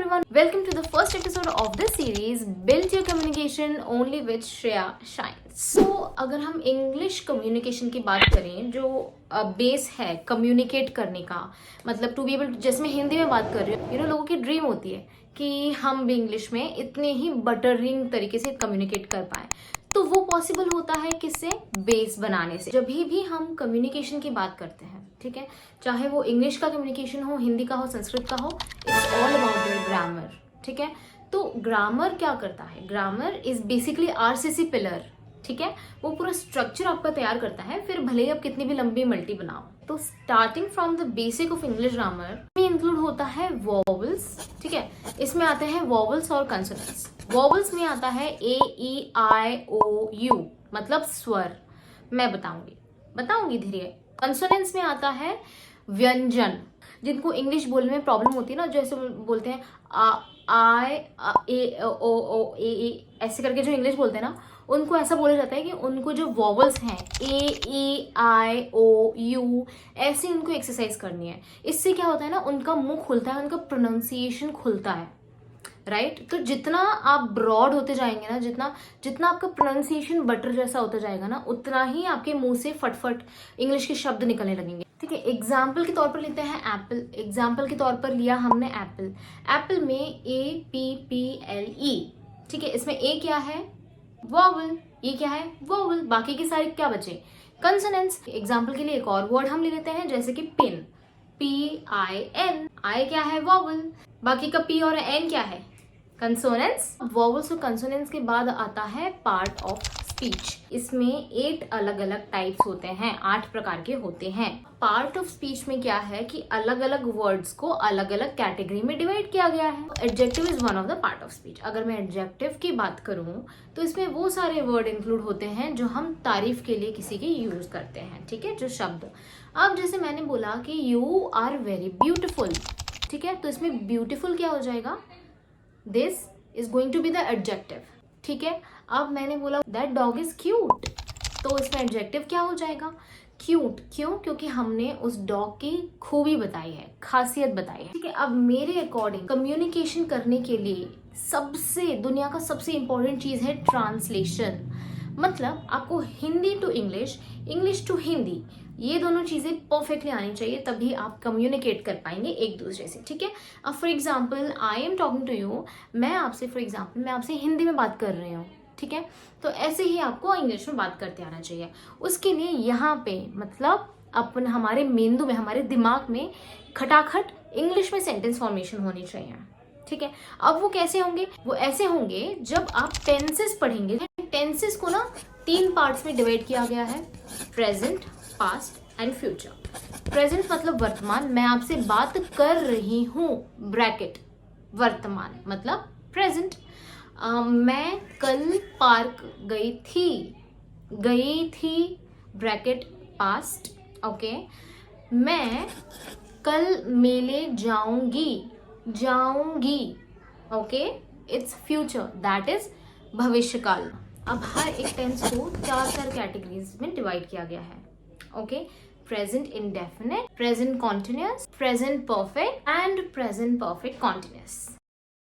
everyone, welcome to the first episode of this series Build Your Communication Only with Shreya Shines. So अगर हम English communication की बात करें जो base है कम्युनिकेट करने का, मतलब टू बी एबल, जैसे मैं हिंदी में बात कर रही हूँ, लोगों की ड्रीम होती है कि हम भी इंग्लिश में इतने ही बटरिंग तरीके से कम्युनिकेट कर पाए, तो वो पॉसिबल होता है किससे? बेस बनाने से। जब भी हम कम्युनिकेशन की बात करते हैं, ठीक है, चाहे वो इंग्लिश का कम्युनिकेशन हो, हिंदी का हो, संस्कृत का हो, it's all about your grammar. ठीक है, तो ग्रामर क्या करता है? Grammar is basically RCC pillar. ठीक है, वो पूरा स्ट्रक्चर आपका तैयार करता है, फिर भले ही आप कितनी भी लंबी मल्टी बनाओ। तो starting from the basic of English grammar में इंक्लूड होता है वॉवल्स। ठीक है, इसमें आते हैं वॉवल्स और कंसोनेंट्स। वॉवल्स में आता है ए ई आई ओ यू, मतलब स्वर। मैं बताऊंगी धीरे। कंसोनेंट्स में आता है व्यंजन, जिनको इंग्लिश बोलने में प्रॉब्लम होती है ना, जो ऐसे बोलते हैं आई ए ओ ए, ऐसे करके जो इंग्लिश बोलते हैं ना, उनको ऐसा बोला जाता है कि उनको जो वॉवल्स हैं ए ई आई ओ यू, ऐसे उनको एक्सरसाइज करनी है। इससे क्या होता है ना, उनका मुंह खुलता है, उनका प्रोनाउंसिएशन खुलता है, राइट। तो जितना आप ब्रॉड होते जाएंगे ना, जितना आपका प्रोनाउंसिएशन बटर जैसा होता जाएगा ना, उतना ही आपके मुंह से फटफट इंग्लिश के शब्द निकलने लगेंगे। ठीक है, एग्जाम्पल के तौर पर लेते हैं एप्पल। एग्जाम्पल के तौर पर लिया हमने एप्पल। एप्पल में APPLE। ठीक है, इसमें ए क्या है? वॉवल। ये क्या है? वॉवल। बाकी के सारे क्या बचे? कंसोनेंट्स। एग्जाम्पल के लिए एक और वर्ड हम ले लेते हैं, जैसे कि पिन, PIN। आई क्या है? वॉवल। बाकी का P और N क्या है? कंसोनेंट्स। वॉवल्स और कंसोनेंट्स के बाद आता है पार्ट ऑफ स्पीच। इसमें 8 अलग अलग टाइप्स होते हैं, 8 प्रकार के होते हैं। पार्ट ऑफ स्पीच में क्या है कि अलग अलग वर्ड्स को अलग अलग कैटेगरी में डिवाइड किया गया है। Adjective is one of the part of speech. अगर मैं एडजेक्टिव की बात करूं तो इसमें वो सारे वर्ड इंक्लूड होते हैं जो हम तारीफ के लिए किसी की यूज करते हैं। ठीक है, जो शब्द, अब जैसे मैंने बोला कि यू आर वेरी ब्यूटिफुल, ठीक है, तो इसमें ब्यूटिफुल क्या हो जाएगा? This is going to be the adjective. ठीक है, अब मैंने बोला दैट डॉग इज क्यूट, तो इसमें एडजेक्टिव क्या हो जाएगा? क्यूट। क्यों? क्योंकि हमने उस डॉग की खूबी बताई है, खासियत बताई है। ठीक है, अब मेरे अकॉर्डिंग कम्युनिकेशन करने के लिए दुनिया का सबसे इंपॉर्टेंट चीज है ट्रांसलेशन। मतलब आपको Hindi to English, English to Hindi, ये दोनों चीजें परफेक्टली आनी चाहिए, तभी आप कम्युनिकेट कर पाएंगे एक दूसरे से। ठीक है, अब for example I am talking to you, मैं आपसे हिंदी में बात कर रही हूँ। ठीक है, तो ऐसे ही आपको इंग्लिश में बात करते आना चाहिए। उसके लिए यहाँ पे मतलब अपन हमारे मेंदू में, हमारे दिमाग में खटाखट इंग्लिश में सेंटेंस फॉर्मेशन होनी चाहिए। ठीक है, अब वो कैसे होंगे? वो ऐसे होंगे जब आप टेंसेस पढ़ेंगे। टेंसेस को ना 3 पार्ट्स में डिवाइड किया गया है, present, past and future. Present मतलब वर्तमान, मैं आपसे बात कर रही हूँ, ब्रैकेट, वर्तमान मतलब प्रेजेंट। मैं कल पार्क गई थी, ब्रैकेट पास्ट। ओके, मैं कल मेले जाऊंगी, okay, it's future, that is भविष्यकाल। अब हर एक टेंस को 4 कैटेगरीज में डिवाइड किया गया है। Okay, present indefinite, present continuous, present perfect and present perfect continuous.